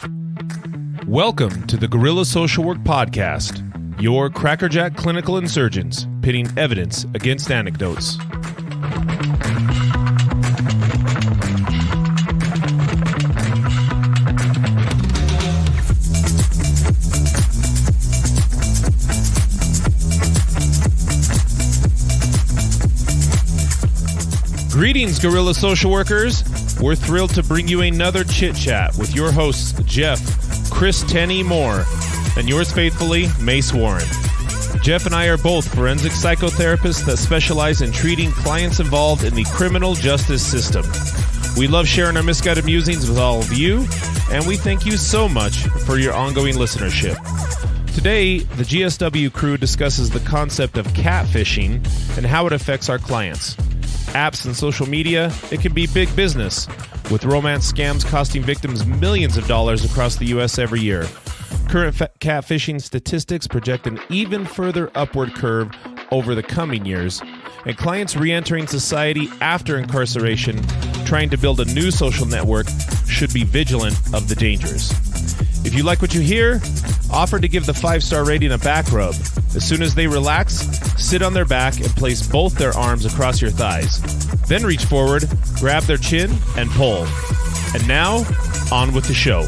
Welcome to the Guerrilla Social Work Podcast, your crackerjack clinical insurgents pitting evidence against anecdotes. Greetings, Guerrilla Social Workers. We're thrilled to bring you another chit-chat with your hosts, Jeff, Chris Tenney Moore, and yours faithfully, Mace Warren. Jeff and I are both forensic psychotherapists that specialize in treating clients involved in the criminal justice system. We love sharing our misguided musings with all of you, and we thank you so much for your ongoing listenership. Today, the GSW crew discusses the concept of catfishing and how it affects our clients. Apps and social media, it can be big business, with romance scams costing victims millions of dollars across the U.S. every year. Current catfishing statistics project an even further upward curve over the coming years, and clients re-entering society after incarceration, trying to build a new social network, should be vigilant of the dangers. If you like what you hear, offer to give the 5-star rating a back rub. As soon as they relax, sit on their back and place both their arms across your thighs. Then reach forward, grab their chin, and pull. And now, on with the show.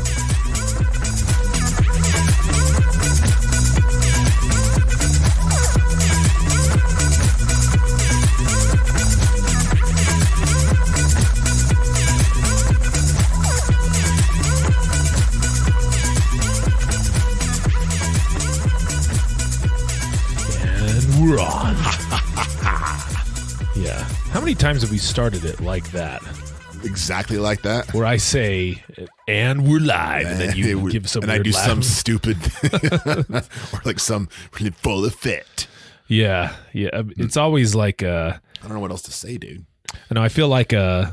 We're on. Yeah. How many times have we started it like that? Exactly like that. Where I say, and we're live, and then you give some and weird I do laugh. some stupid, or like some really full effect. Yeah. It's always like, I don't know what else to say, dude. I know. I feel like, did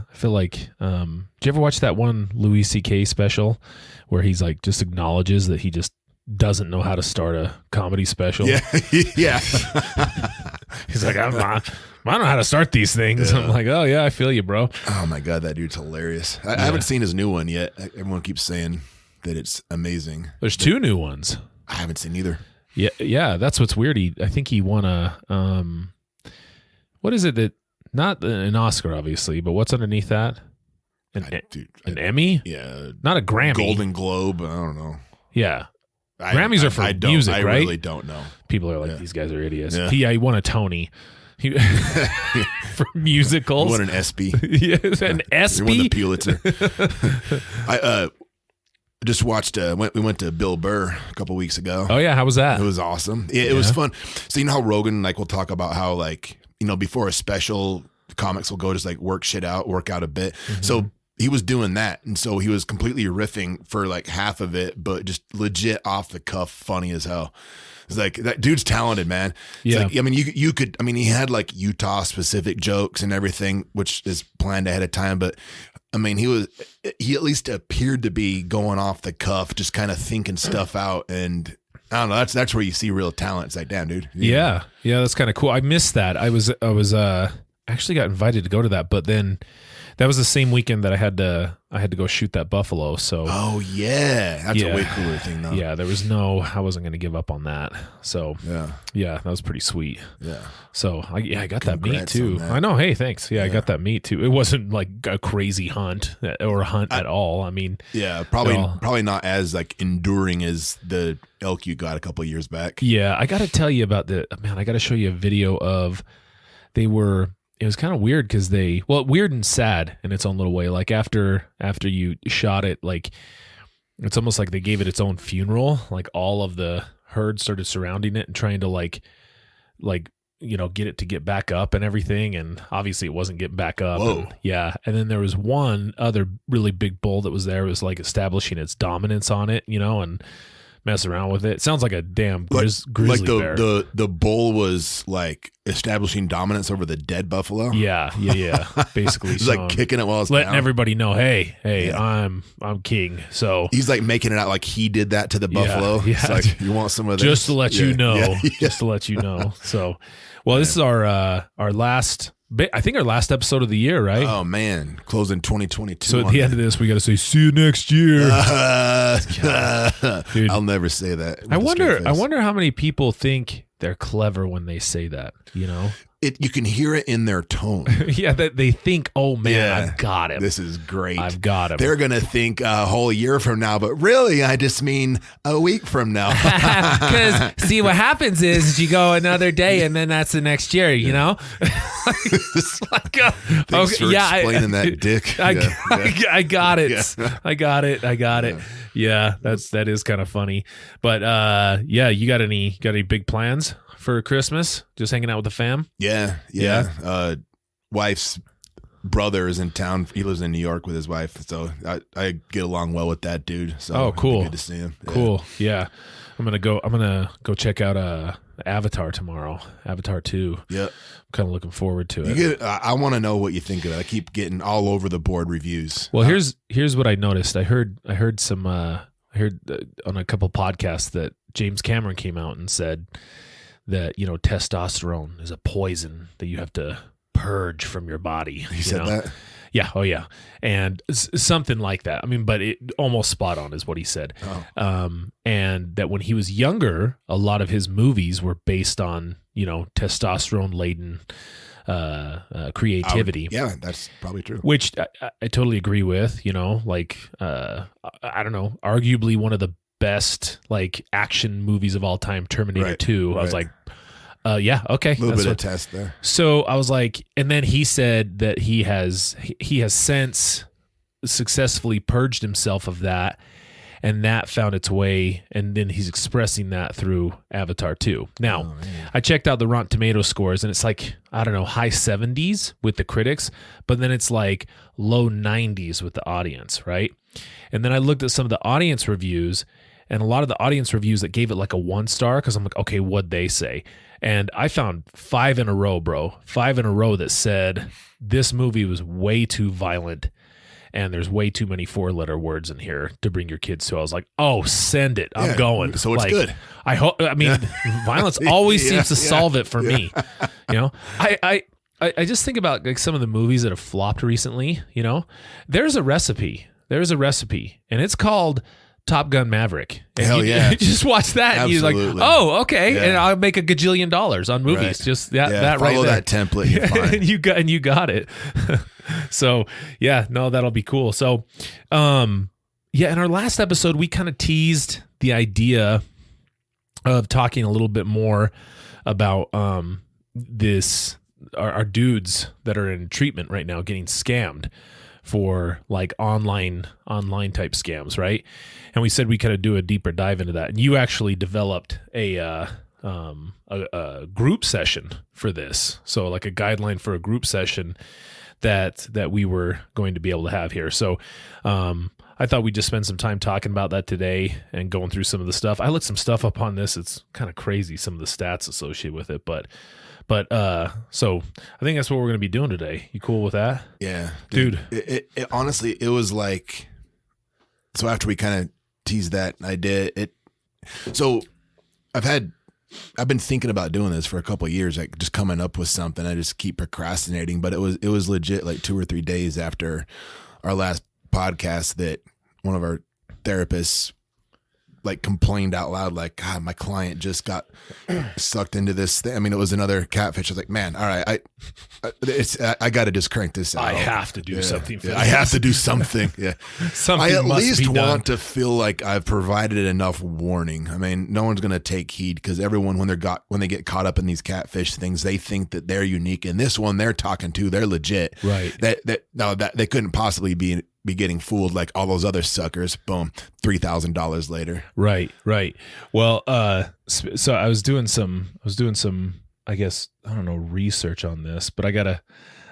you ever watch that one Louis C.K. special where he's like just acknowledges that he just doesn't know how to start a comedy special? Yeah. Yeah. He's like, I don't know how to start these things. Yeah. I'm like, oh yeah, I feel you, bro. Oh my God, that dude's hilarious. I haven't seen his new one yet. Everyone keeps saying that it's amazing. There's two new ones. I haven't seen either. Yeah, that's what's weird. I think he won a what is it that, not an Oscar obviously, but what's underneath that? An Emmy? Yeah. Not a Grammy. Golden Globe, I don't know. Yeah. Grammys are for music, right? I really don't know. People are like, these guys are idiots. Yeah. He won a Tony for musicals. He won an ESPY. Yes, an ESPY? He won the Pulitzer. I just watched, we went to Bill Burr a couple weeks ago. Oh, yeah. How was that? It was awesome. It was fun. So you know how Rogan, like, will talk about how, like, you know, before a special, comics will go just, like, work out a bit. Mm-hmm. So he was doing that, and so he was completely riffing for like half of it, but just legit off the cuff, funny as hell. It's like, that dude's talented, man. It's yeah. Like, I mean, you could. I mean, he had like Utah specific jokes and everything, which is planned ahead of time. But I mean, he at least appeared to be going off the cuff, just kind of thinking stuff out. And I don't know. That's where you see real talent. It's like, damn, dude. Yeah, that's kind of cool. I missed that. I was actually got invited to go to that, but then. That was the same weekend that I had to go shoot that buffalo. So that's a way cooler thing though. Yeah, I wasn't going to give up on that. So yeah, that was pretty sweet. Yeah. So I got that meat too. That. I know. Hey, thanks. Yeah, I got that meat too. It wasn't like a crazy hunt or a hunt at all. I mean, yeah, probably not as like enduring as the elk you got a couple of years back. Yeah, I got to tell you about I got to show you a video of it was kind of weird because weird and sad in its own little way. Like after you shot it, like it's almost like they gave it its own funeral. Like all of the herd started surrounding it and trying to like you know, get it to get back up and everything. And obviously it wasn't getting back up. Whoa. And then there was one other really big bull that was there. It was like establishing its dominance on it, you know, and mess around with it. Sounds like a damn grizzly bear. The bull was like establishing dominance over the dead buffalo. Yeah. Basically, he's like kicking it while it's letting down. everybody know, hey, I'm king. So he's like making it out like he did that to the buffalo. Yeah. It's like, you want some of this? Just to let you know. Just to let you know. So, well, this is our last I think our last episode of the year, right? Oh man, closing 2022. So at the end of this, we got to say, "See you next year." Dude, I'll never say that. I wonder how many people think they're clever when they say that. You know, you can hear it in their tone. Yeah, that they think, "Oh man, I've got him. This is great. I've got him." They're gonna think a whole year from now, but really, I just mean a week from now. Because see, what happens is you go another day, and then that's the next year. You know. Thanks for explaining that, Dick. I got it. Yeah. I got it. Yeah, that is kind of funny. But yeah, you got any big plans for Christmas? Just hanging out with the fam? Yeah. Wife's brother is in town. He lives in New York with his wife, so I get along well with that dude. So cool. Good to see him. Yeah. Cool. Yeah. I'm gonna go check out Avatar tomorrow. Avatar 2. Yeah. I'm kind of looking forward to it. I want to know what you think of it. I keep getting all over the board reviews. Well, here's what I noticed. I heard on a couple podcasts that James Cameron came out and said that, you know, testosterone is a poison that you have to purge from your body. He said that? Yeah. Oh, yeah. And something like that. I mean, but it almost spot on is what he said. Oh. And that when he was younger, a lot of his movies were based on, you know, testosterone laden creativity. Yeah, that's probably true. Which I totally agree with, you know, like, I don't know, arguably one of the best like action movies of all time, Terminator 2. I was like, yeah, okay. A little bit of test there. So I was like, and then he said that he has since successfully purged himself of that, and that found its way, and then he's expressing that through Avatar 2. Now, I checked out the Rotten Tomato scores, and it's like, I don't know, high 70s with the critics, but then it's like low 90s with the audience, right? And then I looked at some of the audience reviews, and a lot of the audience reviews that gave it like a 1 star, because I'm like, okay, what'd they say? And I found 5 in a row, bro. 5 in a row that said this movie was way too violent and there's way too many 4-letter words in here to bring your kids to. I was like, oh, send it. I'm going. So it's good. I hope. I mean, violence always seems to solve it for me. You know, I just think about like some of the movies that have flopped recently. You know, there's a recipe, and it's called Top Gun Maverick. And Hell yeah. You just watch that Absolutely. and you're like, oh, okay. Yeah. And I'll make $1 gajillion on movies. Right. Just that follow right there. that template. You're fine. and you got it. So yeah, no, that'll be cool. So, in our last episode, we kind of teased the idea of talking a little bit more about, our dudes that are in treatment right now getting scammed for like online type scams, right? And we said we kind of do a deeper dive into that. And you actually developed a group session for this, so like a guideline for a group session that we were going to be able to have here. So I thought we'd just spend some time talking about that today and going through some of the stuff. I looked some stuff up on this. It's kind of crazy, some of the stats associated with it, but so I think that's what we're going to be doing today. You cool with that? Yeah, dude. It honestly, it was like, so after we kind of teased that, I did it. So I've been thinking about doing this for a couple of years, like just coming up with something. I just keep procrastinating, but it was legit like 2 or 3 days after our last podcast that one of our therapists like complained out loud, like, God, my client just got sucked into this thing. I mean, it was another catfish. I was like, man, all right, I got to just crank this out. I have to do something. For I have to do something. Yeah, something. I at must least be done. want to feel like I've provided enough warning. I mean, no one's going to take heed because everyone, when they get caught up in these catfish things, they think that they're unique. And this one they're talking to, they're legit. Right. That they couldn't possibly be getting fooled like all those other suckers. Boom, $3,000 later. Right. Well, so I was doing some, I guess, I don't know, research on this, but I gotta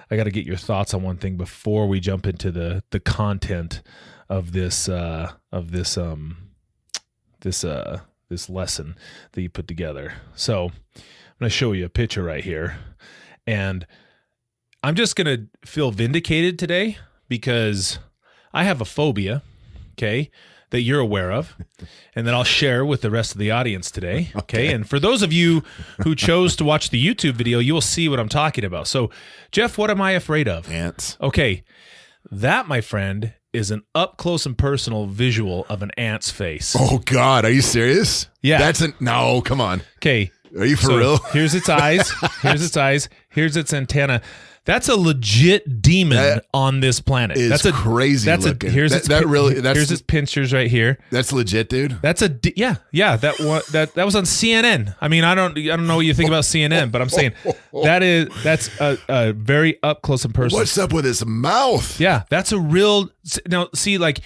get your thoughts on one thing before we jump into the content of this lesson that you put together. So I'm gonna show you a picture right here, and I'm just gonna feel vindicated today because I have a phobia, okay, that you're aware of, and that I'll share with the rest of the audience today. Okay. And for those of you who chose to watch the YouTube video, you will see what I'm talking about. So, Jeff, what am I afraid of? Ants. Okay. That, my friend, is an up close and personal visual of an ant's face. Oh God, are you serious? Yeah. No, come on. Okay. Are you for real? Here's its eyes. Here's its eyes. Here's its antenna. That's a legit demon on this planet. That's crazy looking. Here's its pincers right here. That's legit, dude. That's yeah. That was on CNN. I mean, I don't know what you think about CNN, but I'm saying that's a very up close and personal. What's up with his mouth? Yeah, that's a real. Now, see, like,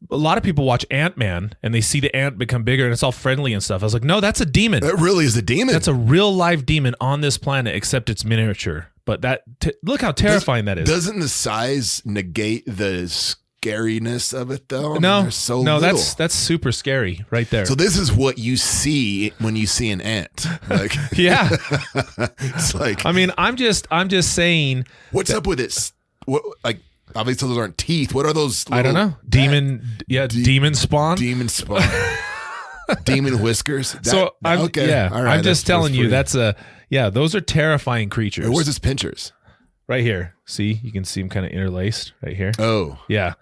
a lot of people watch Ant-Man and they see the ant become bigger and it's all friendly and stuff. I was like, no, that's a demon. That really is a demon. That's a real live demon on this planet, except it's miniature. But look how terrifying that is. Doesn't the size negate the scariness of it, though? No, little. That's super scary right there. So this is what you see when you see an ant. Like, yeah, it's like. I mean, I'm just saying. What's up with it? What, like, obviously those aren't teeth. What are those? I don't know. Demon spawn. Demon spawn. Demon whiskers. I'm okay. All right, I'm just telling you those are terrifying creatures. Where's his pinchers? Right here. See, you can see them kind of interlaced right here. Oh, yeah.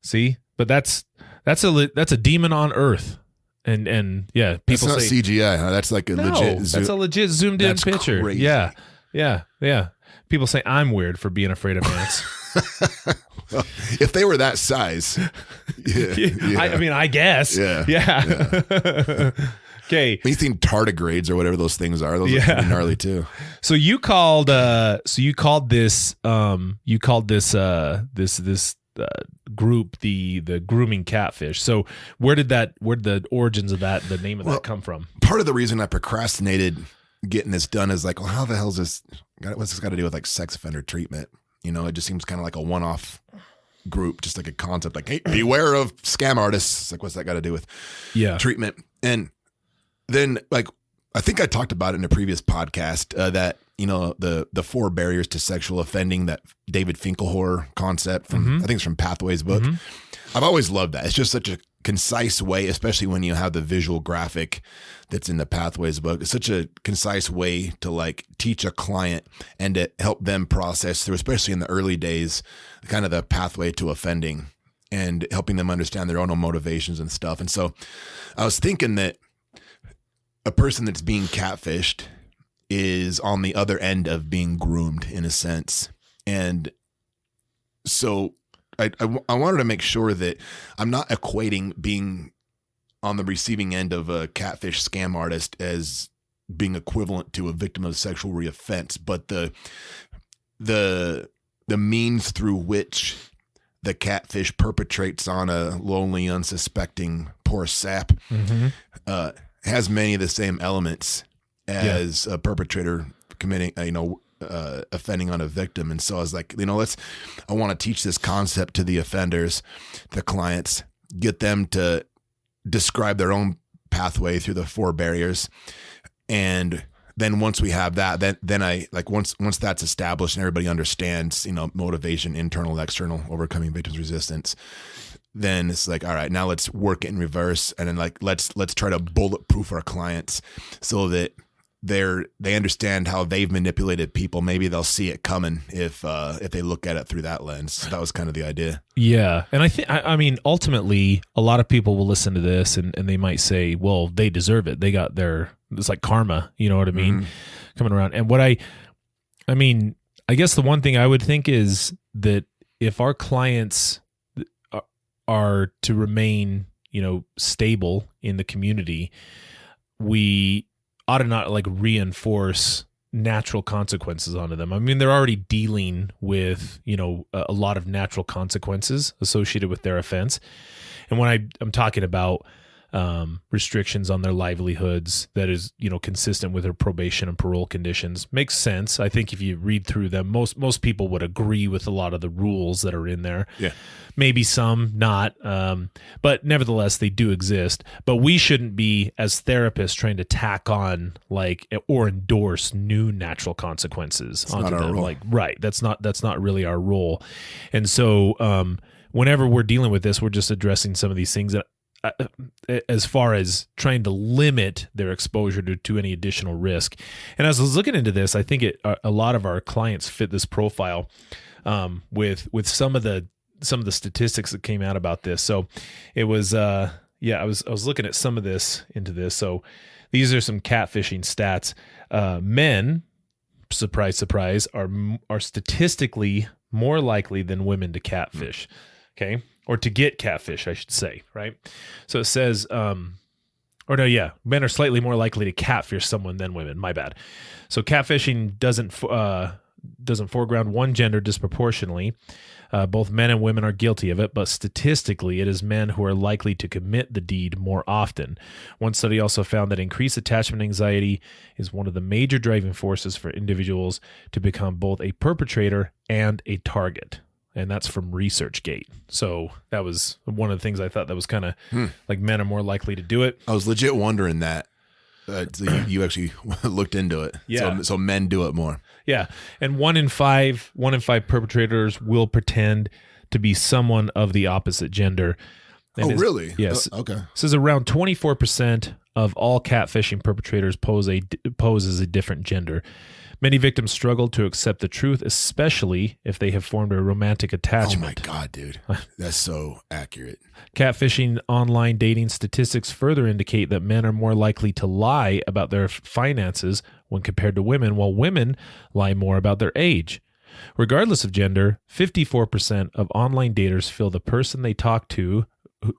See, but that's a demon on Earth, and yeah, people that's not say CGI. Huh? That's like legit. That's a legit zoomed in picture. Crazy. Yeah. People say I'm weird for being afraid of ants. Well, if they were that size, I mean, I guess. Yeah. Okay. You think tardigrades or whatever those things are? Those are pretty gnarly too. So you called this group the Grooming Catfish. So where did the origins of that, the name of that come from? Part of the reason I procrastinated getting this done is like, well, how the hell is this? What's this got to do with like sex offender treatment? You know, it just seems kind of like a one-off group, just like a concept, like, hey, beware of scam artists. Like, what's that got to do with treatment? And then, like, I think I talked about it in a previous podcast that, you know, the 4 barriers to sexual offending, that David Finkelhor concept from, I think it's from Pathways book. I've always loved that. It's just such a concise way, especially when you have the visual graphic that's in the Pathways book. It's such a concise way to like teach a client and to help them process through, especially in the early days, kind of the pathway to offending and helping them understand their own motivations and stuff. And so I was thinking that a person that's being catfished is on the other end of being groomed in a sense. And so I wanted to make sure that I'm not equating being on the receiving end of a catfish scam artist as being equivalent to a victim of sexual reoffense, but the means through which the catfish perpetrates on a lonely, unsuspecting poor sap has many of the same elements as a perpetrator committing, offending on a victim. And so I was like, I want to teach this concept to the offenders, the clients, get them to describe their own pathway through the 4 barriers. And then once we have that, then I like, once that's established and everybody understands, motivation, internal, external, overcoming victim's resistance, then it's like, all right, now let's work it in reverse. And then like, let's try to bulletproof our clients so that they understand how they've manipulated people. Maybe they'll see it coming if they look at it through that lens. So that was kind of the idea. Yeah. And I mean, ultimately a lot of people will listen to this and they might say, well, they deserve it. They got it's like karma, you know what I mean? Coming around. And what I guess the one thing I would think is that if our clients are to remain, stable in the community, we ought to not like reinforce natural consequences onto them. I mean, they're already dealing with, a lot of natural consequences associated with their offense. And when I'm talking about restrictions on their livelihoods that is, consistent with their probation and parole conditions, makes sense. I think if you read through them, most people would agree with a lot of the rules that are in there. Yeah. Maybe some not, but nevertheless, they do exist. But we shouldn't be, as therapists, trying to tack on or endorse new natural consequences onto them. Like, right. That's not really our role. And so, whenever we're dealing with this, we're just addressing some of these things that, as far as trying to limit their exposure to any additional risk. And as I was looking into this, I think a lot of our clients fit this profile with some of the statistics that came out about this. So it was I was looking at some of this into this. So these are some catfishing stats. Men, surprise, surprise, are statistically more likely than women to catfish. Okay. Or to get catfish, I should say, right? So it says, men are slightly more likely to catfish someone than women. My bad. So catfishing doesn't foreground one gender disproportionately. Both men and women are guilty of it, but statistically, it is men who are likely to commit the deed more often. One study also found that increased attachment anxiety is one of the major driving forces for individuals to become both a perpetrator and a target. And that's from ResearchGate. So that was one of the things I thought that was kind of like men are more likely to do it. I was legit wondering that. So you actually looked into it. Yeah. So men do it more. Yeah. And one in five perpetrators will pretend to be someone of the opposite gender. And really? Yes. Okay. It says around 24% of all catfishing perpetrators pose as a different gender. Many victims struggle to accept the truth, especially if they have formed a romantic attachment. Oh my God, dude. That's so accurate. Catfishing online dating statistics further indicate that men are more likely to lie about their finances when compared to women, while women lie more about their age. Regardless of gender, 54% of online daters feel the person they talk to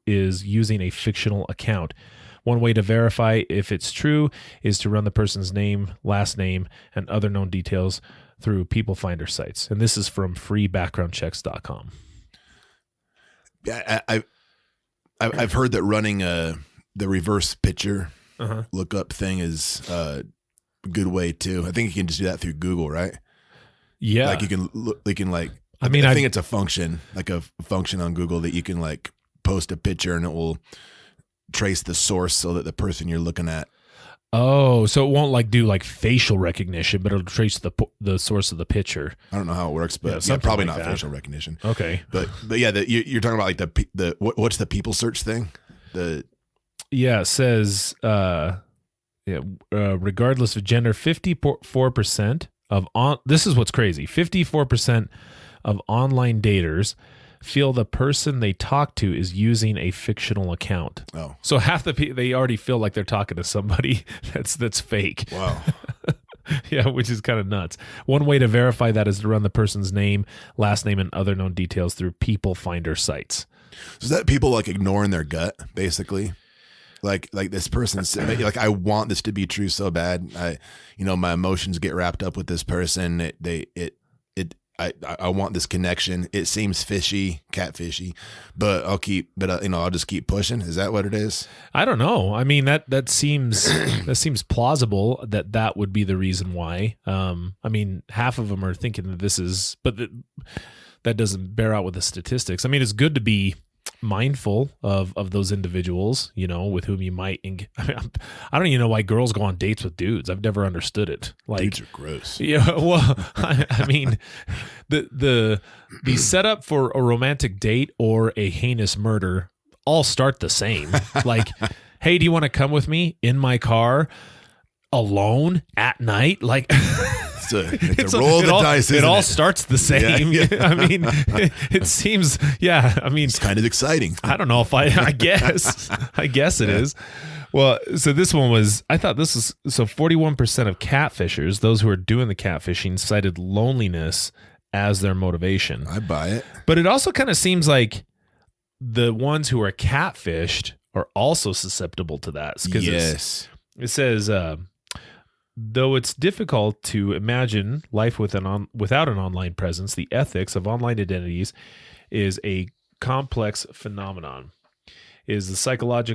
is using a fictional account. One way to verify if it's true is to run the person's name, last name, and other known details through people finder sites. And this is from freebackgroundchecks.com. Yeah, I've heard that running the reverse picture lookup thing is a good way too. I think you can just do that through Google, right? Yeah. Like you can look, I think it's a function, like a function on Google that you can like post a picture and it will trace the source so that the person you're looking at. Oh, so it won't like do like facial recognition, but it'll trace the source of the picture. I don't know how it works, but probably like not facial recognition. Okay, but yeah, you're talking about like the what's the people search thing? It says regardless of gender, 54% of this is what's crazy. 54% of online daters feel the person they talk to is using a fictional account. Oh, so half the people, they already feel like they're talking to somebody that's fake. Wow. Yeah, which is kind of nuts. One way to verify that is to run the person's name, last name, and other known details through people finder sites. So is that people like ignoring their gut, basically? Like this person, like I want this to be true so bad. My emotions get wrapped up with this person. I want this connection. It seems fishy, catfishy, but I'll just keep pushing. Is that what it is? I don't know. I mean, that seems plausible that would be the reason why. I mean, half of them are thinking that this is, but that doesn't bear out with the statistics. I mean, it's good to be mindful of those individuals, with whom you might. I don't even know why girls go on dates with dudes. I've never understood it. Like, dudes are gross. Yeah, well, I mean, the setup for a romantic date or a heinous murder all start the same. Like, hey, do you want to come with me in my car alone at night? Like. It's a roll of the dice. It all starts the same. Yeah. I mean, it seems. Yeah, I mean, it's kind of exciting. I don't know if I guess. I guess it is. Well, so this one was. I thought this was. So 41% of catfishers, those who are doing the catfishing, cited loneliness as their motivation. I buy it. But it also kind of seems like the ones who are catfished are also susceptible to that. Yes. It says. Though it's difficult to imagine life without an online presence, the ethics of online identities is a complex phenomenon. It is the psychology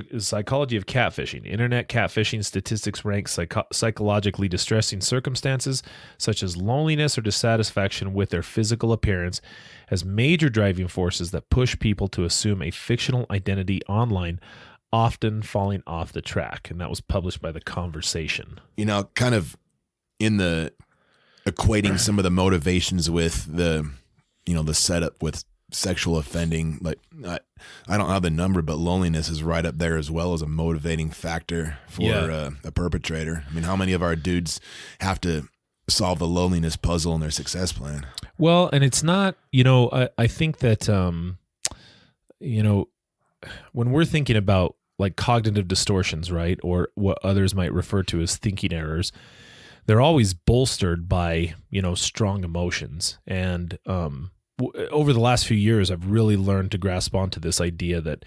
of catfishing. Internet catfishing statistics rank psychologically distressing circumstances such as loneliness or dissatisfaction with their physical appearance as major driving forces that push people to assume a fictional identity online, often falling off the track. And that was published by The Conversation. Kind of in the equating some of the motivations with the setup with sexual offending, like I don't have the number, but loneliness is right up there as well as a motivating factor for a perpetrator. I mean, how many of our dudes have to solve the loneliness puzzle in their success plan? Well, and it's not, I think that, when we're thinking about like cognitive distortions, right, or what others might refer to as thinking errors, they're always bolstered by, strong emotions. And over the last few years, I've really learned to grasp onto this idea that,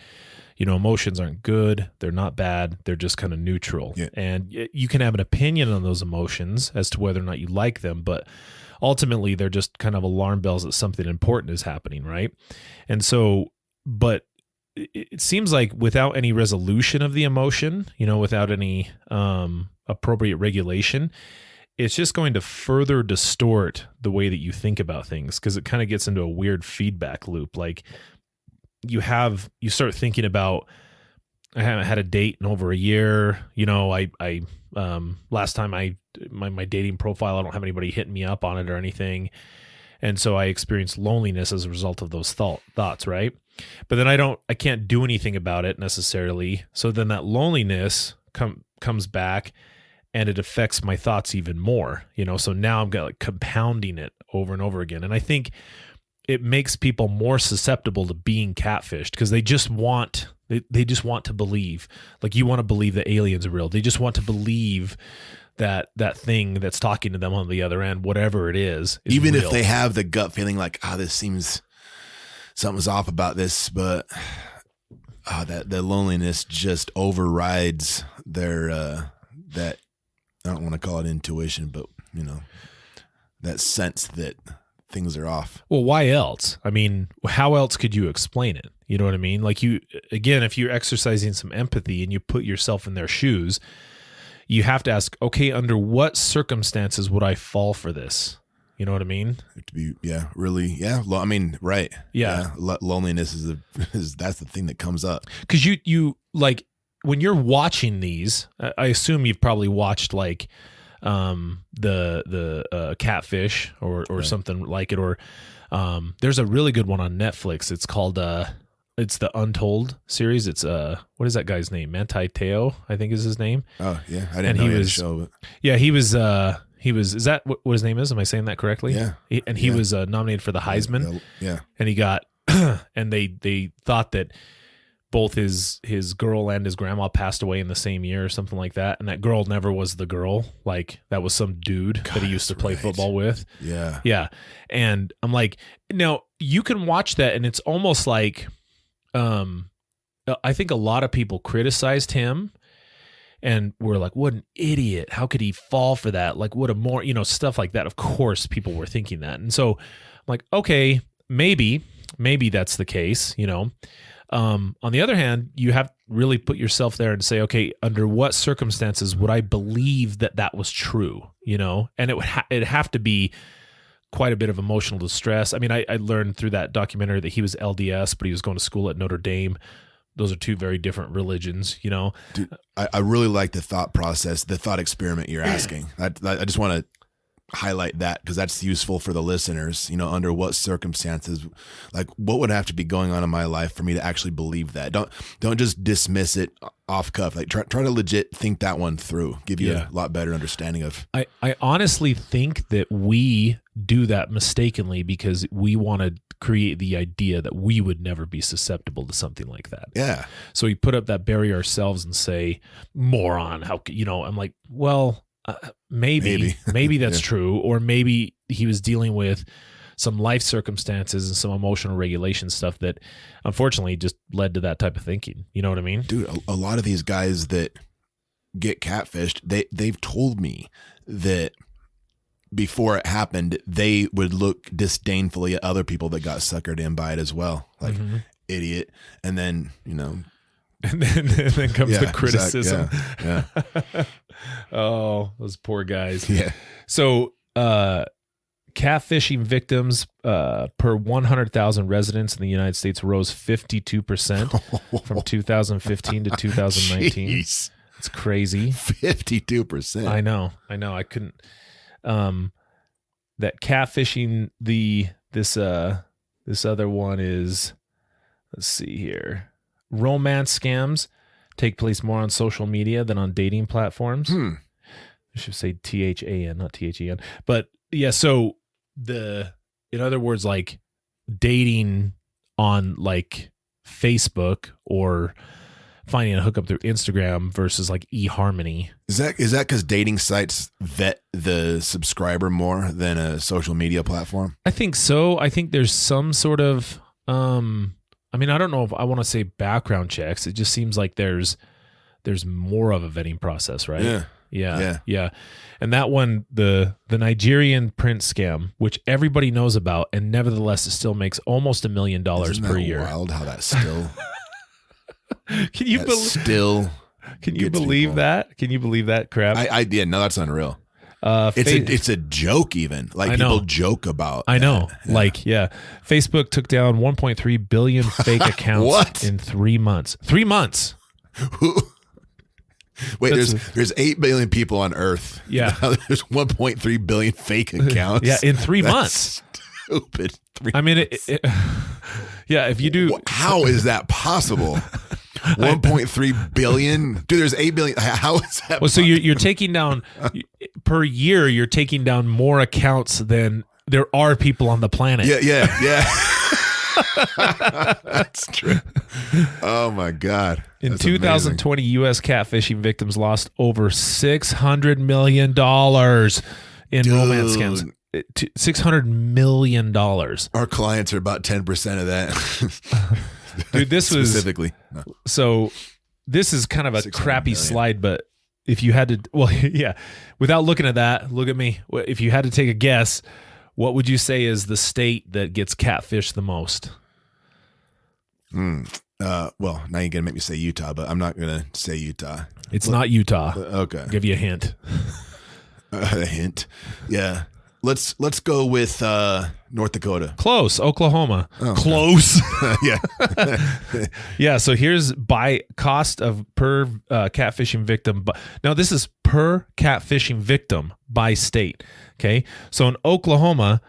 emotions aren't good, they're not bad, they're just kind of neutral. Yeah. And you can have an opinion on those emotions as to whether or not you like them, but ultimately they're just kind of alarm bells that something important is happening, right? And so, but it seems like without any resolution of the emotion, without any appropriate regulation, it's just going to further distort the way that you think about things, because it kind of gets into a weird feedback loop. Like you start thinking about, I haven't had a date in over a year. I last time my dating profile, I don't have anybody hitting me up on it or anything. And so I experienced loneliness as a result of those thoughts, right? But then I can't do anything about it necessarily. So then that loneliness comes back and it affects my thoughts even more, so now I'm like compounding it over and over again. And I think it makes people more susceptible to being catfished because they just want to believe, like you want to believe that aliens are real. They just want to believe that thing that's talking to them on the other end, whatever it is even real. If they have the gut feeling like, this seems something's off about this, but that the loneliness just overrides their that, I don't want to call it intuition, but that sense that things are off. Well, why else? I mean, how else could you explain it? You know what I mean? Like if you're exercising some empathy and you put yourself in their shoes, you have to ask, okay, under what circumstances would I fall for this? You know what I mean? To be, I mean, right. Yeah. Loneliness is that's the thing that comes up. Because you like, when you're watching these, I assume you've probably watched like the Catfish or right. something like it, or there's a really good one on Netflix. It's called it's the Untold series. It's what is that guy's name? Manti Te'o, I think is his name. Oh yeah, I didn't know he had a show. But... Yeah, he was. Is that what his name is? Am I saying that correctly? Yeah. He was nominated for the Heisman. Yeah. And he got, and they thought that both his girl and his grandma passed away in the same year or something like that. And that girl never was the girl. Like that was some dude that he used to play football with. Yeah. Yeah. And I'm like, now you can watch that and it's almost like, I think a lot of people criticized him and were like, what an idiot. How could he fall for that? Like what a stuff like that. Of course, people were thinking that. And so I'm like, okay, maybe that's the case, On the other hand, you have to really put yourself there and say, okay, under what circumstances would I believe that was true, And it'd have to be quite a bit of emotional distress. I mean, I learned through that documentary that he was LDS, but he was going to school at Notre Dame. Those are two very different religions, Dude, I really like the thought process, the thought experiment you're asking. I just want to highlight that because that's useful for the listeners. Under what circumstances, like what would have to be going on in my life for me to actually believe that? Don't just dismiss it off cuff. Like try to legit think that one through. Give you a lot better understanding of. I honestly think that we do that mistakenly because we want to create the idea that we would never be susceptible to something like that. Yeah. So we put up that barrier ourselves and say, moron, how, I'm like, well, maybe that's true. Or maybe he was dealing with some life circumstances and some emotional regulation stuff that unfortunately just led to that type of thinking. You know what I mean? Dude, a lot of these guys that get catfished, they've told me that before it happened, they would look disdainfully at other people that got suckered in by it as well. Like, idiot. And then, and then comes the criticism. Exactly. Yeah. Oh, those poor guys. Yeah. So, catfishing victims per 100,000 residents in the United States rose 52% from 2015 to 2019. Jeez. It's crazy. 52%. I know. I couldn't. That catfishing, this This other one is, let's see here. Romance scams take place more on social media than on dating platforms. I should say THAN, not THEN. But yeah, so in other words, like dating on like Facebook or finding a hookup through Instagram versus like eHarmony. Is that because dating sites vet the subscriber more than a social media platform? I think so. I think there's some sort of, I mean, I don't know if I want to say background checks. It just seems like there's more of a vetting process, right? Yeah. And that one, the Nigerian print scam, which everybody knows about, and nevertheless it still makes almost $1 million per year. Wild how that still. Can you believe that? Can you believe that crap? No, that's unreal. It's a joke even. Like people joke about. I know. Yeah. Like, yeah. Facebook took down 1.3 billion fake accounts in 3 months. 3 months. Wait, there's 8 billion people on Earth. Yeah. Now there's 1.3 billion fake accounts. Yeah, in 3 months. Stupid. I mean, yeah, if you do. How is that possible? 1.3 billion? Dude, there's 8 billion. How is that? Well, so you're taking down per year, you're taking down more accounts than there are people on the planet. Yeah. That's true. Oh my God. In 2020, U.S. catfishing victims lost over $600 million in romance scams. $600 million. Our clients are about 10% of that. Dude, this was specifically. No. So this is kind of a crappy slide, but if you had to, without looking at that, look at me. If you had to take a guess, what would you say is the state that gets catfished the most? Well, now you're gonna make me say Utah, but I'm not gonna say Utah. It's not Utah. Okay, I'll give you a hint. A hint. Yeah. Let's go with North Dakota. Close. Oklahoma. Oh, close. Yeah. Yeah. So here's by cost of per catfishing victim. Now this is per catfishing victim by state. Okay. So in Oklahoma,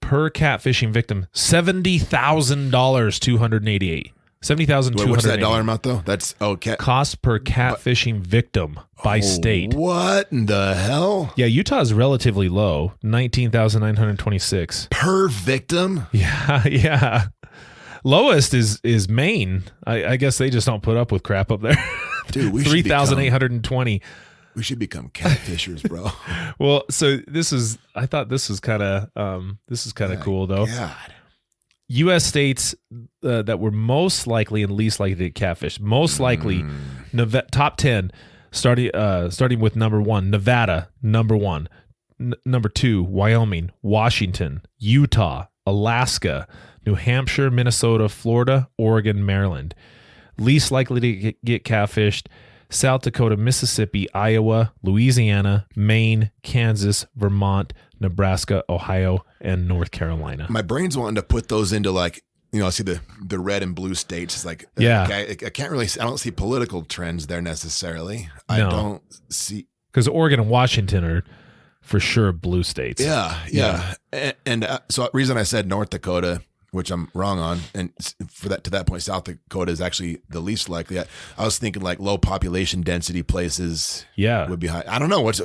per catfishing victim, $70,000, $288. $70,200. What's that dollar amount though? That's cost per catfishing victim by state. What in the hell? Yeah, Utah is relatively low, $19,926 per victim. Yeah. Lowest is Maine. I guess they just don't put up with crap up there. Dude, we $3,820. We should become catfishers, bro. Well, so I thought this was kind of cool though. God. U.S. states that were most likely and least likely to catfish. Most likely, top 10, starting with number 1, Nevada, number 1. Number 2, Wyoming, Washington, Utah, Alaska, New Hampshire, Minnesota, Florida, Oregon, Maryland. Least likely to get catfished, South Dakota, Mississippi, Iowa, Louisiana, Maine, Kansas, Vermont, Nebraska, Ohio, and North Carolina. My brain's wanting to put those into like, I see the red and blue states. It's like, I can't really, I don't see political trends there necessarily. I don't see. Because Oregon and Washington are for sure blue states. Yeah. And so the reason I said North Dakota, which I'm wrong on, and to that point, South Dakota is actually the least likely. I was thinking like low population density places, would be high. I don't know what to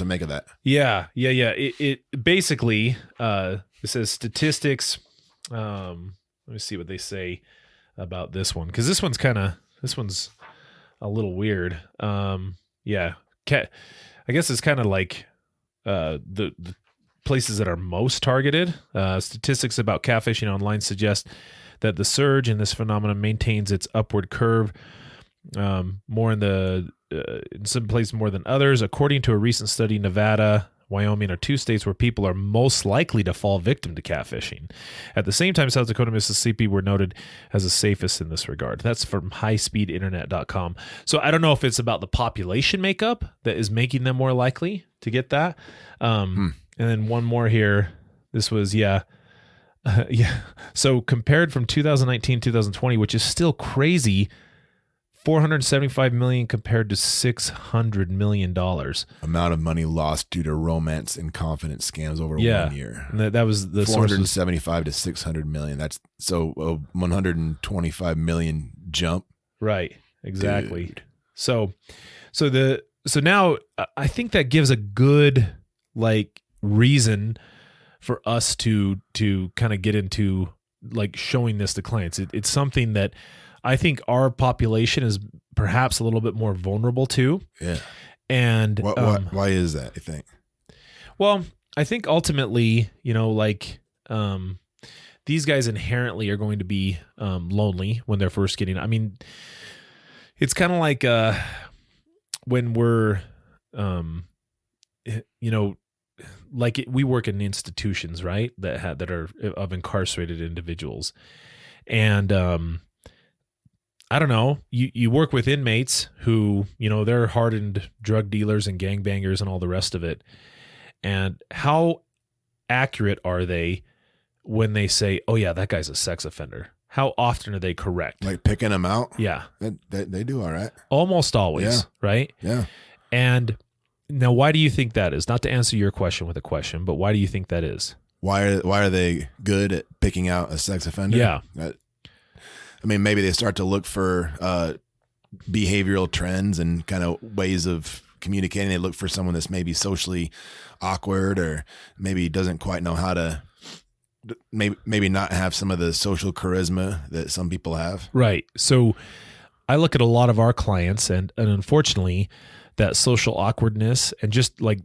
make of that. Yeah. It basically it says statistics. Let me see what they say about this one, because this one's a little weird. I guess it's kind of like the places that are most targeted. Statistics about catfishing online suggest that the surge in this phenomenon maintains its upward curve more in some places more than others. According to a recent study, Nevada, Wyoming are 2 states where people are most likely to fall victim to catfishing. At the same time, South Dakota and Mississippi were noted as the safest in this regard. That's from highspeedinternet.com. So I don't know if it's about the population makeup that is making them more likely to get that. And then one more here. This was, So compared from 2019, 2020, which is still crazy, $475 million compared to $600 million. Amount of money lost due to romance and confidence scams over 1 year. And that was the 475 to 600 million. That's so a 125 million jump. Right. Exactly. Dude. So now I think that gives a good like reason for us to kind of get into like showing this to clients. It's something that I think our population is perhaps a little bit more vulnerable to. Yeah. And why is that, you think? Well, I think ultimately, these guys inherently are going to be lonely when they're first getting. I mean, it's kind of like when we're, we work in institutions, right? That are of incarcerated individuals, and I don't know. You work with inmates who, they're hardened drug dealers and gangbangers and all the rest of it. And how accurate are they when they say, "Oh yeah, that guy's a sex offender"? How often are they correct? Like picking them out? Yeah, they do all right. Almost always, yeah. Right? Yeah. And now, why do you think that is? Not to answer your question with a question, but why do you think that is? Why are they good at picking out a sex offender? Yeah. I mean, maybe they start to look for behavioral trends and kind of ways of communicating. They look for someone that's maybe socially awkward, or maybe doesn't quite know how to maybe not have some of the social charisma that some people have. Right. So I look at a lot of our clients, and unfortunately, that social awkwardness and just like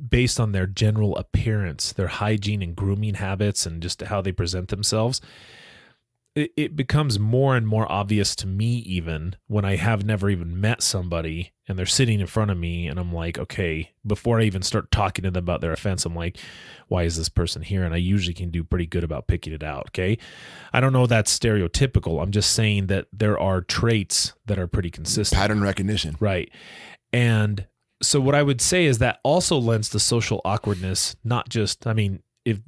based on their general appearance, their hygiene and grooming habits, and just how they present themselves, it becomes more and more obvious to me, even when I have never even met somebody and they're sitting in front of me and I'm like, okay, before I even start talking to them about their offense, I'm like, why is this person here? And I usually can do pretty good about picking it out. Okay. I don't know that's stereotypical. I'm just saying that there are traits that are pretty consistent. Pattern recognition. Right. And so what I would say is that also lends to social awkwardness, not just, I mean, if,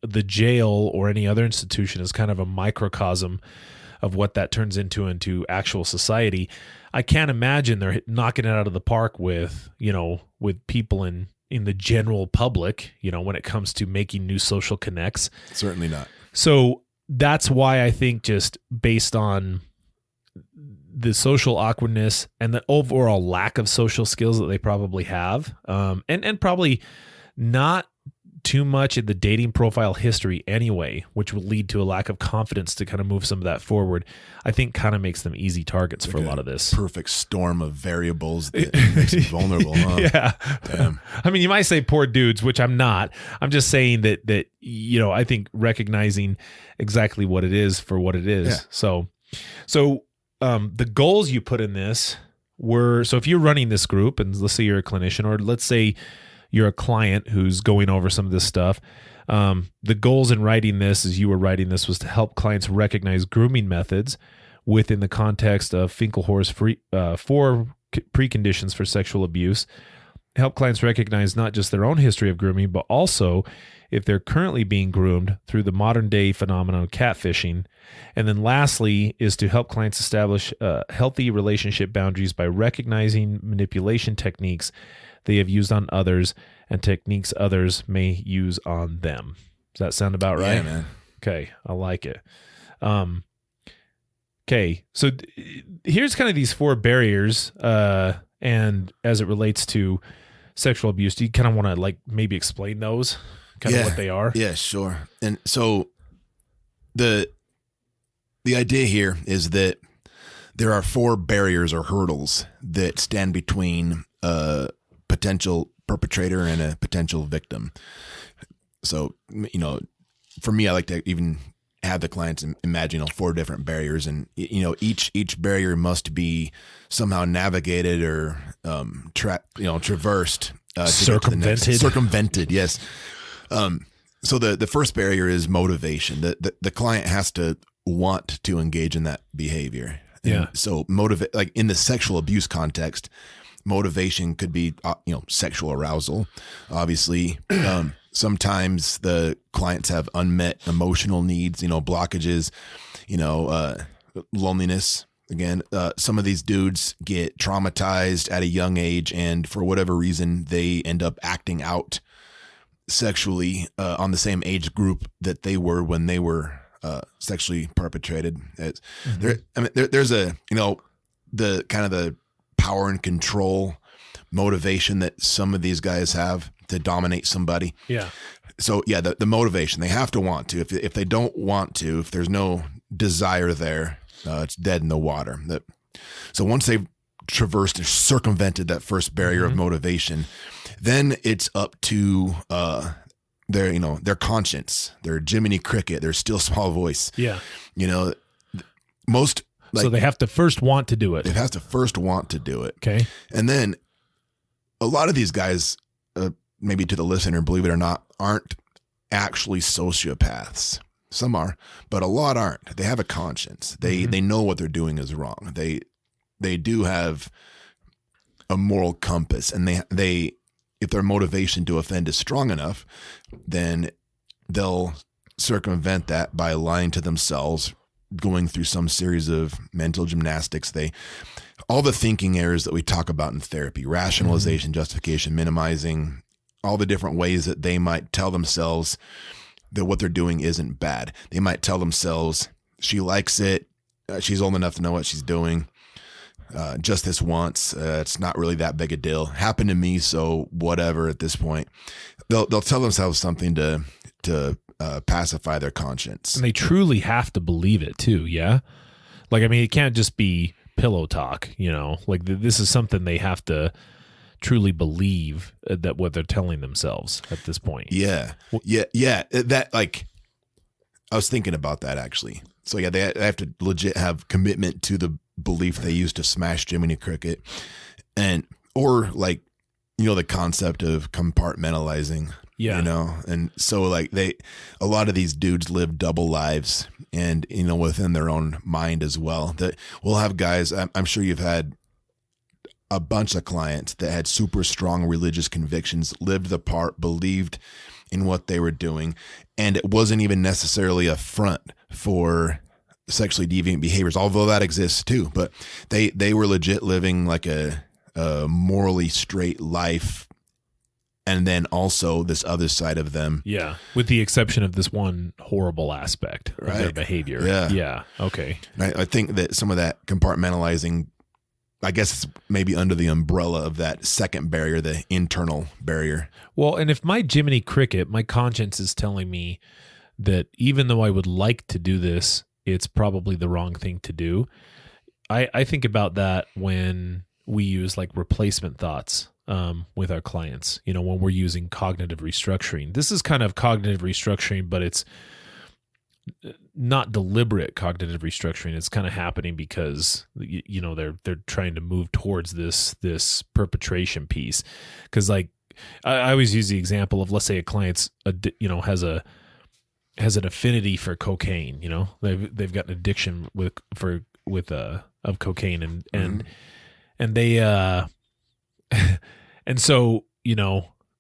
the jail or any other institution is kind of a microcosm of what that turns into actual society. I can't imagine they're knocking it out of the park with people in the general public, when it comes to making new social connects. Certainly not. So that's why I think, just based on the social awkwardness and the overall lack of social skills that they probably have, and probably not too much in the dating profile history anyway, which will lead to a lack of confidence to kind of move some of that forward, I think kind of makes them easy targets for a lot of this. Perfect storm of variables that makes them vulnerable. Huh? Yeah. Damn. I mean, you might say poor dudes, which I'm not. I'm just saying that I think recognizing exactly what it is for what it is. Yeah. So the goals you put in this were, so if you're running this group, and let's say you're a clinician, or let's say you're a client who's going over some of this stuff. The goals in writing this, as you were writing this, was to help clients recognize grooming methods within the context of Finkelhor's four preconditions for sexual abuse. Help clients recognize not just their own history of grooming, but also if they're currently being groomed through the modern day phenomenon of catfishing. And then lastly is to help clients establish healthy relationship boundaries by recognizing manipulation techniques they have used on others and techniques others may use on them. Does that sound about right? Yeah, man. Okay. I like it. Okay. So here's kind of these 4 barriers. And as it relates to sexual abuse, do you kind of want to maybe explain those, kind of what they are? Yeah, sure. And so the idea here is that there are 4 barriers or hurdles that stand between potential perpetrator and a potential victim. So, for me, I like to even have the clients imagine 4 different barriers, and each barrier must be somehow navigated or traversed, circumvented. Yes. So the first barrier is motivation. The client has to want to engage in that behavior. And yeah. So like in the sexual abuse context, motivation could be, sexual arousal. Obviously, sometimes the clients have unmet emotional needs, blockages, loneliness, again, some of these dudes get traumatized at a young age, and for whatever reason, they end up acting out sexually on the same age group that they were when they were sexually perpetrated. There's a, the kind of the power and control motivation that some of these guys have to dominate somebody. Yeah. So yeah, the motivation, they have to want to. If they don't want to, if there's no desire there, it's dead in the water. So once they've traversed or circumvented that first barrier of motivation, then it's up to their conscience, their Jiminy Cricket, their still small voice. Yeah. Most, so they have to first want to do it. They have to first want to do it. Okay. And then a lot of these guys, maybe to the listener, believe it or not, aren't actually sociopaths. Some are, but a lot aren't. They have a conscience. They know what they're doing is wrong. They do have a moral compass, and they if their motivation to offend is strong enough, then they'll circumvent that by lying to themselves, going through some series of mental gymnastics. All the thinking errors that we talk about in therapy, rationalization, justification, minimizing, all the different ways that they might tell themselves that what they're doing isn't bad. They might tell themselves, she likes it. She's old enough to know what she's doing. Just this once. It's not really that big a deal. Happened to me, so whatever at this point. They'll tell themselves something to pacify their conscience. And they truly have to believe it too, yeah? Like, I mean, it can't just be pillow talk, Like, this is something they have to truly believe that what they're telling themselves at this point. Yeah. That, like, I was thinking about that actually. So yeah, they have to legit have commitment to the belief they used to smash Jiminy Cricket, or like, the concept of compartmentalizing. Yeah. And so like a lot of these dudes live double lives, and within their own mind as well. That we'll have guys. I'm sure you've had a bunch of clients that had super strong religious convictions, lived the part, believed in what they were doing, and it wasn't even necessarily a front for sexually deviant behaviors, although that exists too. But they were legit living like a morally straight life, and then also this other side of them. Yeah, with the exception of this one horrible aspect of their behavior. Yeah. Okay. I think that some of that compartmentalizing, I guess it's maybe under the umbrella of that second barrier, the internal barrier. Well, and if my Jiminy Cricket, my conscience is telling me that even though I would like to do this, it's probably the wrong thing to do. I think about that when we use like replacement thoughts with our clients, when we're using cognitive restructuring. This is kind of cognitive restructuring, but it's not deliberate cognitive restructuring. It's kind of happening because they're trying to move towards this perpetration piece. Because like I always use the example of, let's say a client's has an affinity for cocaine. They've got an addiction of cocaine, and they and so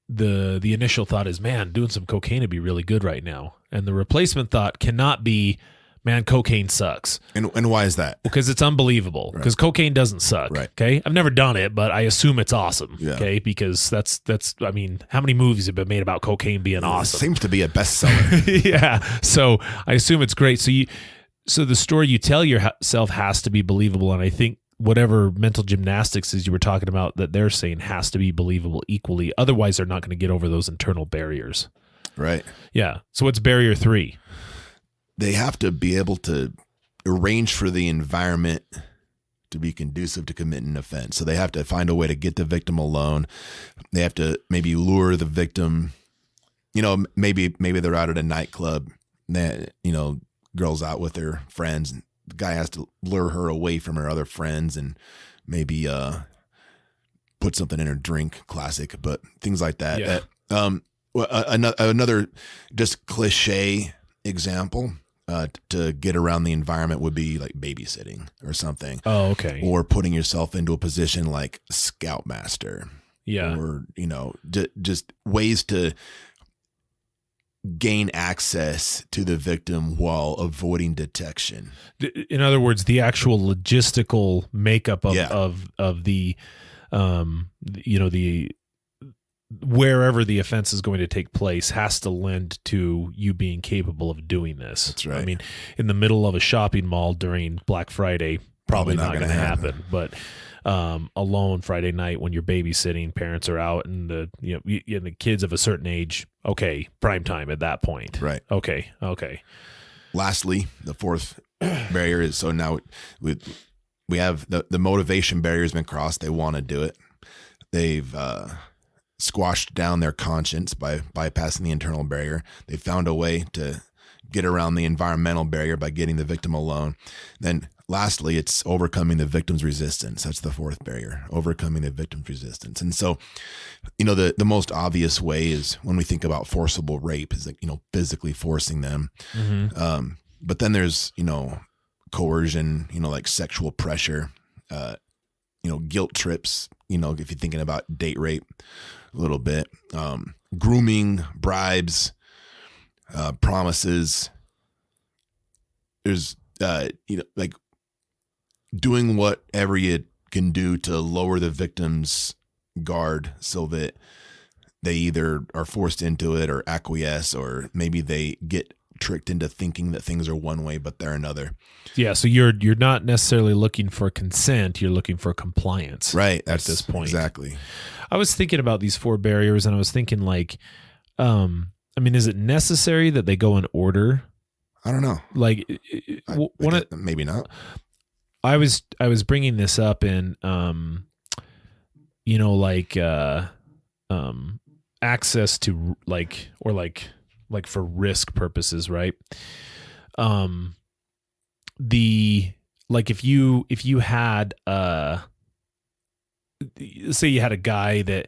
the initial thought is, man, doing some cocaine would be really good right now. And the replacement thought cannot be, man, cocaine sucks. And why is that? Because it's unbelievable. Because cocaine doesn't suck. Right. Okay. I've never done it, but I assume it's awesome. Yeah. Okay. Because that's, I mean, how many movies have been made about cocaine being awesome? It seems to be a bestseller. Yeah. So I assume it's great. So the story you tell yourself has to be believable. And I think whatever mental gymnastics is you were talking about that they're saying has to be believable equally. Otherwise, they're not going to get over those internal barriers. Right. Yeah. So what's barrier 3? They have to be able to arrange for the environment to be conducive to committing an offense. So they have to find a way to get the victim alone. They have to maybe lure the victim, maybe they're out at a nightclub, girls out with their friends, and the guy has to lure her away from her other friends and maybe put something in her drink, classic, but things like that. Yeah. Another just cliche example to get around the environment would be like babysitting or something. Oh, okay. Or putting yourself into a position like scoutmaster. Yeah. Or, just ways to gain access to the victim while avoiding detection. In other words, the actual logistical makeup of the the wherever the offense is going to take place has to lend to you being capable of doing this. That's right. I mean, in the middle of a shopping mall during Black Friday, probably not going to happen. But alone Friday night when you're babysitting, parents are out, and the kids of a certain age, okay, prime time at that point. Right. Okay. Lastly, the fourth barrier is, so now we have the motivation barrier has been crossed. They want to do it. They've squashed down their conscience by bypassing the internal barrier. They found a way to get around the environmental barrier by getting the victim alone. Then lastly, it's overcoming the victim's resistance. That's the fourth barrier, overcoming the victim's resistance. And so, the most obvious way is when we think about forcible rape is physically forcing them. Mm-hmm. But then there's, coercion, like sexual pressure, guilt trips, if you're thinking about date rape a little bit, grooming, bribes, promises. There's, like doing whatever you can do to lower the victim's guard so that they either are forced into it or acquiesce, or maybe they get tricked into thinking that things are one way, but they're another. Yeah. So you're not necessarily looking for consent. You're looking for compliance. Right. At this point. Exactly. I was thinking about these four barriers, and I was thinking is it necessary that they go in order? I don't know. Like maybe not. I was bringing this up in, access to like for risk purposes, right? If you had say you had a guy that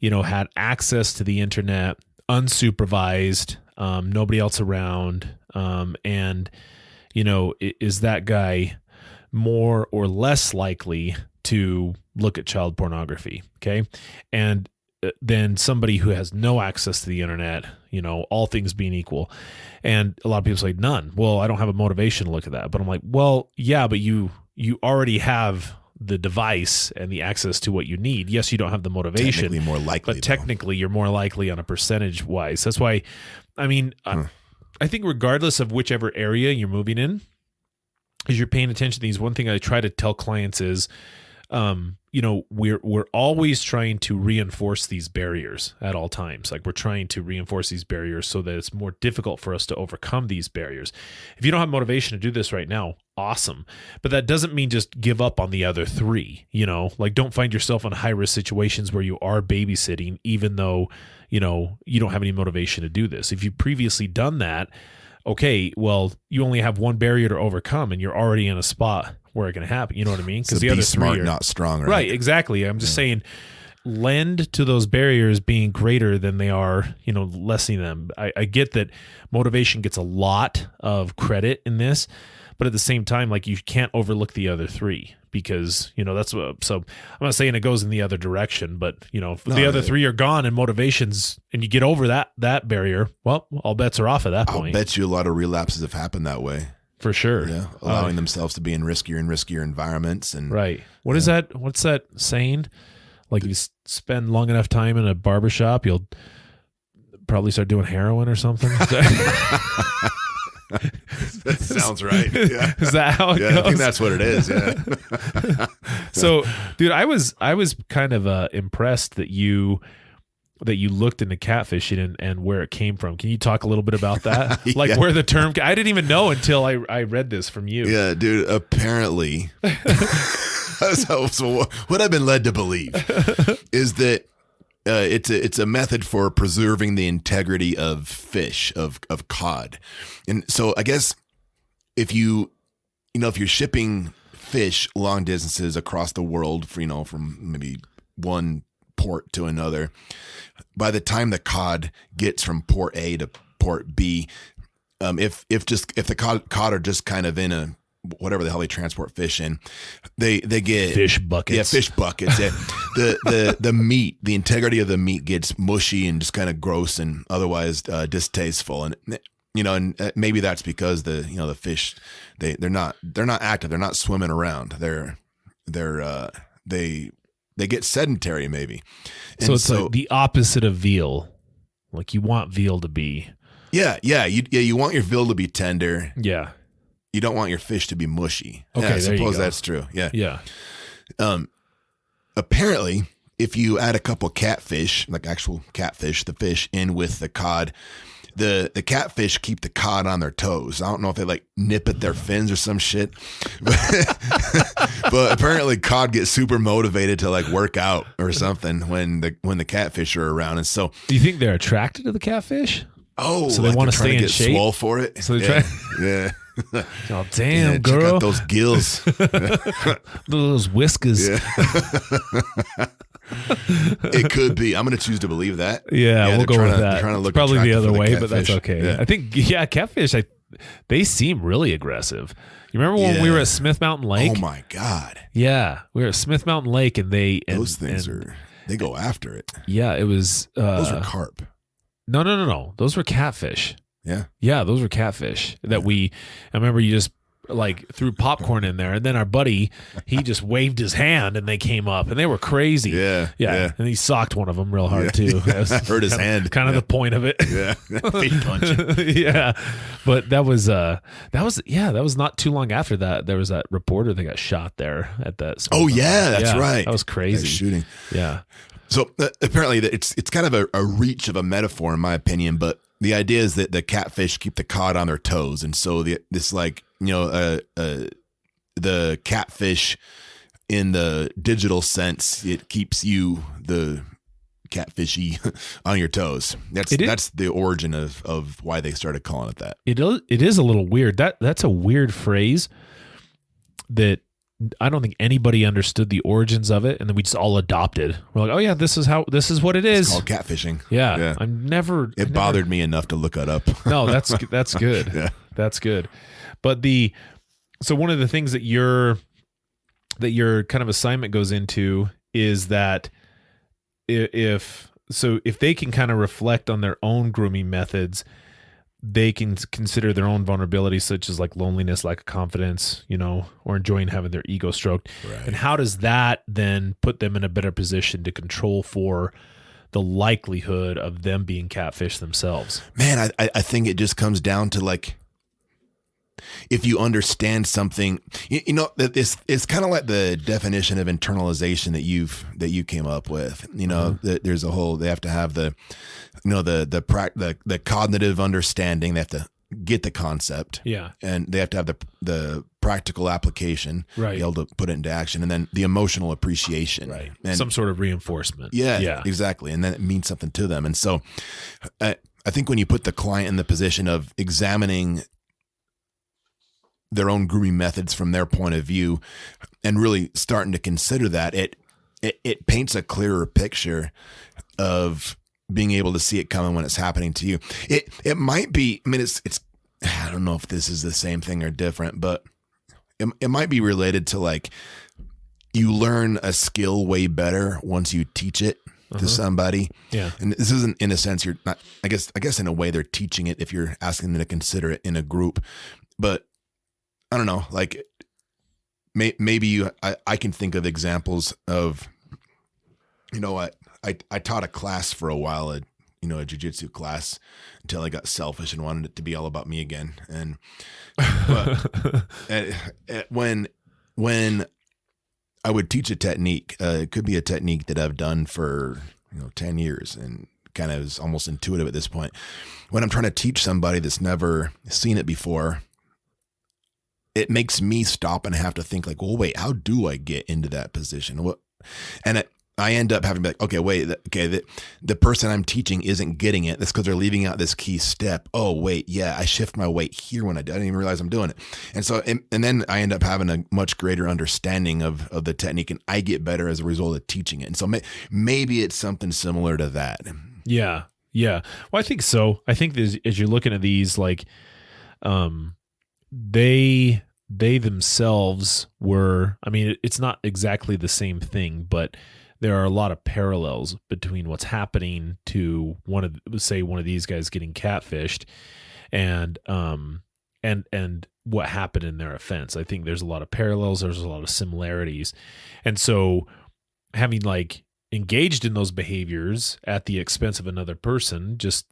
had access to the internet unsupervised, nobody else around, and is that guy more or less likely to look at child pornography? Okay, and then somebody who has no access to the internet, all things being equal. And a lot of people say none. Well, I don't have a motivation to look at that. But I'm like, well, yeah, but you already have the device and the access to what you need. Yes, you don't have the motivation. Technically more likely. But technically, you're more likely on a percentage wise. That's why, I think regardless of whichever area you're moving in, as you're paying attention to these, one thing I try to tell clients is, we're always trying to reinforce these barriers at all times. Like we're trying to reinforce these barriers so that it's more difficult for us to overcome these barriers. If you don't have motivation to do this right now, awesome. But that doesn't mean just give up on the other three, like don't find yourself in high risk situations where you are babysitting, even though, you don't have any motivation to do this. If you've previously done that, okay, well, you only have one barrier to overcome and you're already in a spot where it can happen. You know what I mean? Because the other smart, three are not strong. Right, exactly. I'm just saying, lend to those barriers being greater than they are, lessening them. I get that motivation gets a lot of credit in this, but at the same time, like you can't overlook the other three because, that's what, so I'm not saying it goes in the other direction, but if the other three are gone and motivations and you get over that barrier, well, all bets are off at that point. I'll bet you a lot of relapses have happened that way. For sure. Yeah. Allowing themselves to be in riskier and riskier environments. And right. Is that? What's that saying? Like if you spend long enough time in a barbershop, you'll probably start doing heroin or something. That sounds right. Yeah. Is that how it goes? I think that's what it is. Yeah. So, dude, I was kind of impressed that you looked into catfishing and where it came from. Can you talk a little bit about that? Like where the term, I didn't even know until I read this from you. Yeah, dude, apparently. So what I've been led to believe is that it's a method for preserving the integrity of fish, of cod. And so I guess if you're shipping fish long distances across the world for, from maybe one port to another, by the time the cod gets from port A to port B, if the cod are just kind of in a whatever the hell they transport fish in, they get fish buckets. Yeah, fish buckets. the meat, the integrity of the meat gets mushy and just kind of gross and otherwise distasteful. And and maybe that's because the fish they're not active, they're not swimming around, they get sedentary maybe. And so it's like the opposite of veal. Like you want veal to be. You want your veal to be tender. Yeah. You don't want your fish to be mushy. Okay, I suppose that's true. Yeah. Apparently, if you add a couple catfish, like actual catfish, the fish in with the cod, the catfish keep the cod on their toes. I don't know if they like nip at their fins or some shit, but apparently cod get super motivated to like work out or something when the catfish are around. And so, do you think they're attracted to the catfish? Oh, so they want to stay in get shape, swole for it. So they try. Yeah. Oh damn, girl! Check out those gills, those whiskers. Yeah. It could be. I'm going to choose to believe that. Yeah, we'll go with that. Trying to look probably the other for way, catfish. but that's okay. Yeah. I think catfish. They seem really aggressive. You remember when we were at Smith Mountain Lake? Oh my god! Yeah, we were at Smith Mountain Lake, and those things they go after it. Yeah, it was. Those were carp. No. Those were catfish. Yeah, those were catfish I remember you just like threw popcorn in there, and then our buddy, he just waved his hand and they came up and they were crazy. Yeah. And he socked one of them real hard too. Hurt his hand. Kind of the point of it. Yeah. Feet punching. Yeah. But that was not too long after that. There was that reporter that got shot there at that. Oh yeah, that's right. That was crazy. That shooting. Yeah. So apparently it's kind of a reach of a metaphor in my opinion, but the idea is that the catfish keep the cod on their toes, and so the catfish in the digital sense, it keeps you, the catfishy, on your toes. That's the origin of why they started calling it that. It is a little weird. That's a weird phrase that I don't think anybody understood the origins of it, and then we just all adopted. We're like, oh yeah, this is what it is. It's called catfishing. Yeah. It bothered me enough to look it up. No, that's good. Yeah. That's good. But so one of the things that your kind of assignment goes into is that if they can kind of reflect on their own grooming methods, they can consider their own vulnerabilities, such as like loneliness, lack of confidence, or enjoying having their ego stroked. Right. And how does that then put them in a better position to control for the likelihood of them being catfish themselves? Man, I think it just comes down to like, if you understand something, it's kind of like the definition of internalization that you came up with. There's a whole, they have to have the cognitive understanding. They have to get the concept, and they have to have the practical application, right, be able to put it into action, and then the emotional appreciation, right, and some sort of reinforcement. Yeah, exactly, and then it means something to them. And so, I think when you put the client in the position of examining their own grooming methods from their point of view and really starting to consider that, it paints a clearer picture of being able to see it coming when it's happening to you. It might be, it's I don't know if this is the same thing or different, but it might be related to like, you learn a skill way better once you teach it to somebody. Yeah. And this isn't, in a sense, you're not, I guess in a way they're teaching it if you're asking them to consider it in a group, but I don't know, like maybe I can think of examples of, I taught a class for a while, a jiu-jitsu class, until I got selfish and wanted it to be all about me again. And when I would teach a technique, it could be a technique that I've done for 10 years and kind of is almost intuitive at this point. When I'm trying to teach somebody that's never seen it before, it makes me stop and have to think like, well, wait, how do I get into that position? I end up having to be like, okay, wait, the person I'm teaching isn't getting it. That's because they're leaving out this key step. Oh, wait, yeah, I shift my weight here when I didn't even realize I'm doing it. And so, and then I end up having a much greater understanding of the technique, and I get better as a result of teaching it. And so maybe it's something similar to that. Yeah. Well, I think so. I think as you're looking at these, like, they themselves were, it's not exactly the same thing, but there are a lot of parallels between what's happening to one of these guys getting catfished and what happened in their offense. I think there's a lot of parallels. There's a lot of similarities. And so having like engaged in those behaviors at the expense of another person just,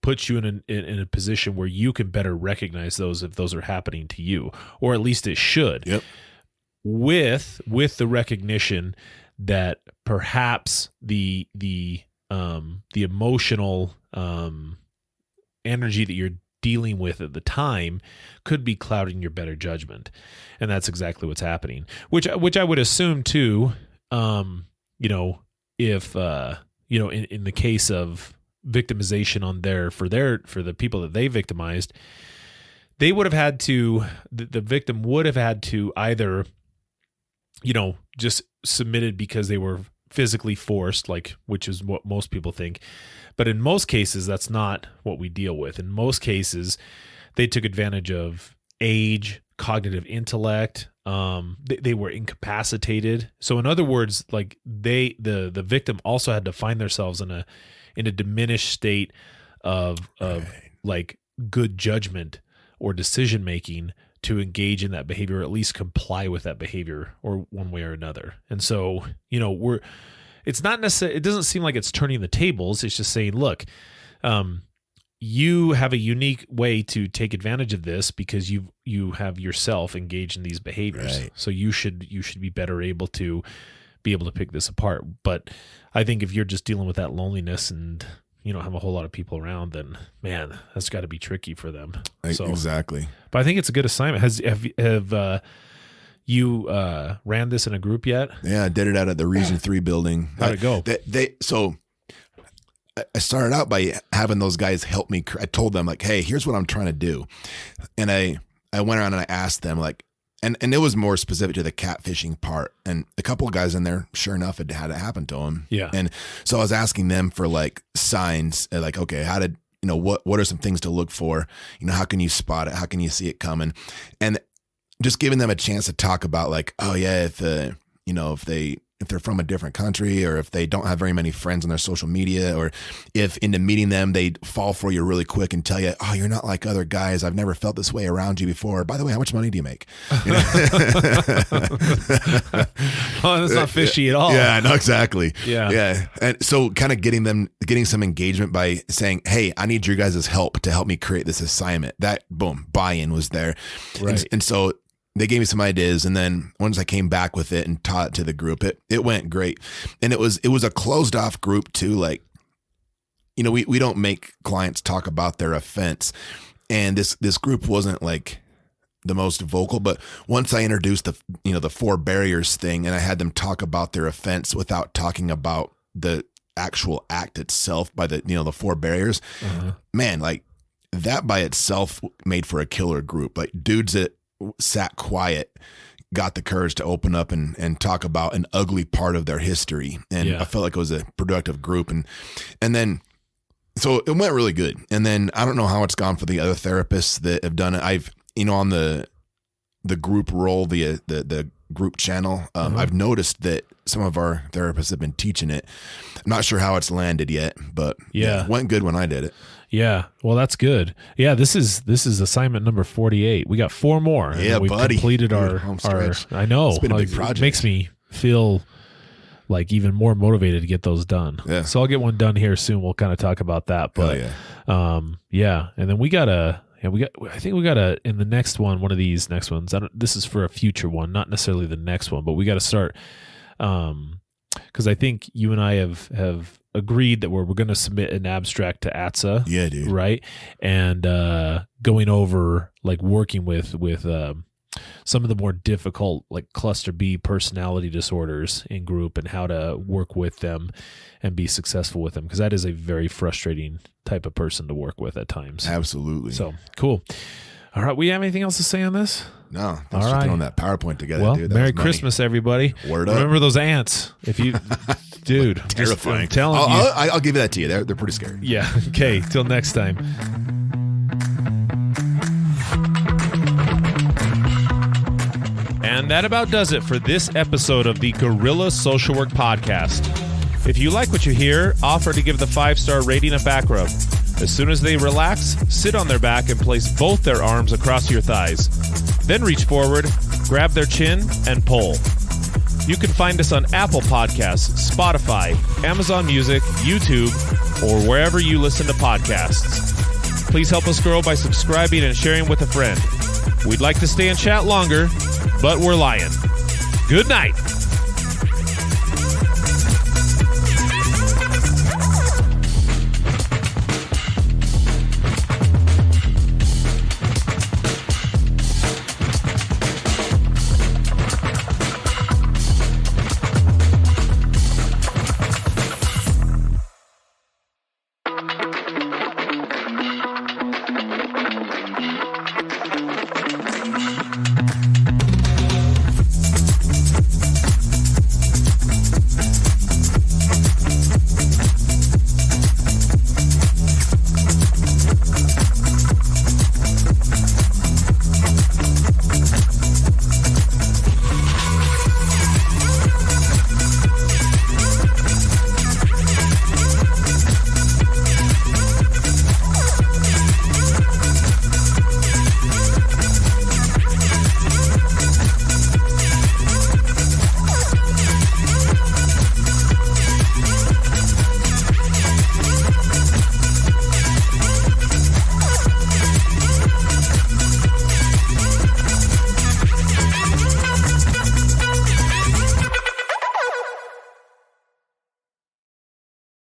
puts you in a position where you can better recognize those if those are happening to you, or at least it should. Yep. With the recognition that perhaps the emotional energy that you're dealing with at the time could be clouding your better judgment, and that's exactly what's happening. Which I would assume too. If in the case of victimization for the people that they victimized, they would have had to the victim would have had to either just submitted because they were physically forced, which is what most people think. But in most cases, that's not what we deal with. In most cases, they took advantage of age, cognitive intellect. They were incapacitated. So in other words, like the victim also had to find themselves in a diminished state of like good judgment or decision making to engage in that behavior, or at least comply with that behavior, or one way or another. And so, it's not necessarily, it doesn't seem like it's turning the tables. It's just saying, look, you have a unique way to take advantage of this because you have yourself engaged in these behaviors. Right. So you should be better able to pick this apart. But I think if you're just dealing with that loneliness and you don't have a whole lot of people around, then man, that's got to be tricky for them. So, exactly. But I think it's a good assignment. Have you ran this in a group yet? Yeah, I did it out at the Region 3 building. How'd it go? So I started out by having those guys help me. I told them like, hey, here's what I'm trying to do. And I went around and I asked them like, and it was more specific to the catfishing part. And a couple of guys in there, sure enough, it had happened to them. Yeah. And so I was asking them for like signs, like, okay, how did, what are some things to look for? How can you spot it? How can you see it coming? And just giving them a chance to talk about like, oh yeah, if they're from a different country, or if they don't have very many friends on their social media, or if into meeting them, they fall for you really quick and tell you, oh, you're not like other guys. I've never felt this way around you before. By the way, how much money do you make? Oh, that's not fishy at all. Yeah, no, exactly. Yeah. Yeah. And so kind of getting some engagement by saying, hey, I need your guys' help to help me create this assignment. That boom, buy-in was there. Right. And so they gave me some ideas, and then once I came back with it and taught it to the group, it went great. And it was a closed off group too. Like, we don't make clients talk about their offense, and this group wasn't like the most vocal, but once I introduced the 4 barriers thing, and I had them talk about their offense without talking about the actual act itself by the 4 barriers, man, like that by itself made for a killer group. Like dudes that sat quiet got the courage to open up and talk about an ugly part of their history. And I felt like it was a productive group. And then, so it went really good. And then I don't know how it's gone for the other therapists that have done it. I've, on the group role, the group channel, I've noticed that some of our therapists have been teaching it. I'm not sure how it's landed yet, but it went good when I did it. Yeah. Well, that's good. Yeah. This is assignment number 48. We got 4 more. Yeah, we've buddy. Completed our, I know. It's been a big project. It makes me feel like even more motivated to get those done. Yeah. So I'll get one done here soon. We'll kind of talk about that, but yeah. And then we got in the next one of these next ones. This is for a future one, not necessarily the next one, but we got to start, because I think you and I have agreed that we're going to submit an abstract to ATSA. Yeah, dude. Right. And going over like working with some of the more difficult like cluster B personality disorders in group, and how to work with them and be successful with them, because that is a very frustrating type of person to work with at times. Absolutely. So cool. All right. We have anything else to say on this? No. Thanks for throwing that PowerPoint together, well, dude. Merry Christmas, everybody. Word up. Remember those ants. If you, dude, terrifying. I'm telling you. I'll give you that to you. They're pretty scary. Yeah. Okay. Till next time. And that about does it for this episode of the Gorilla Social Work Podcast. If you like what you hear, offer to give the 5-star rating a back rub. As soon as they relax, sit on their back and place both their arms across your thighs. Then reach forward, grab their chin, and pull. You can find us on Apple Podcasts, Spotify, Amazon Music, YouTube, or wherever you listen to podcasts. Please help us grow by subscribing and sharing with a friend. We'd like to stay and chat longer, but we're lying. Good night.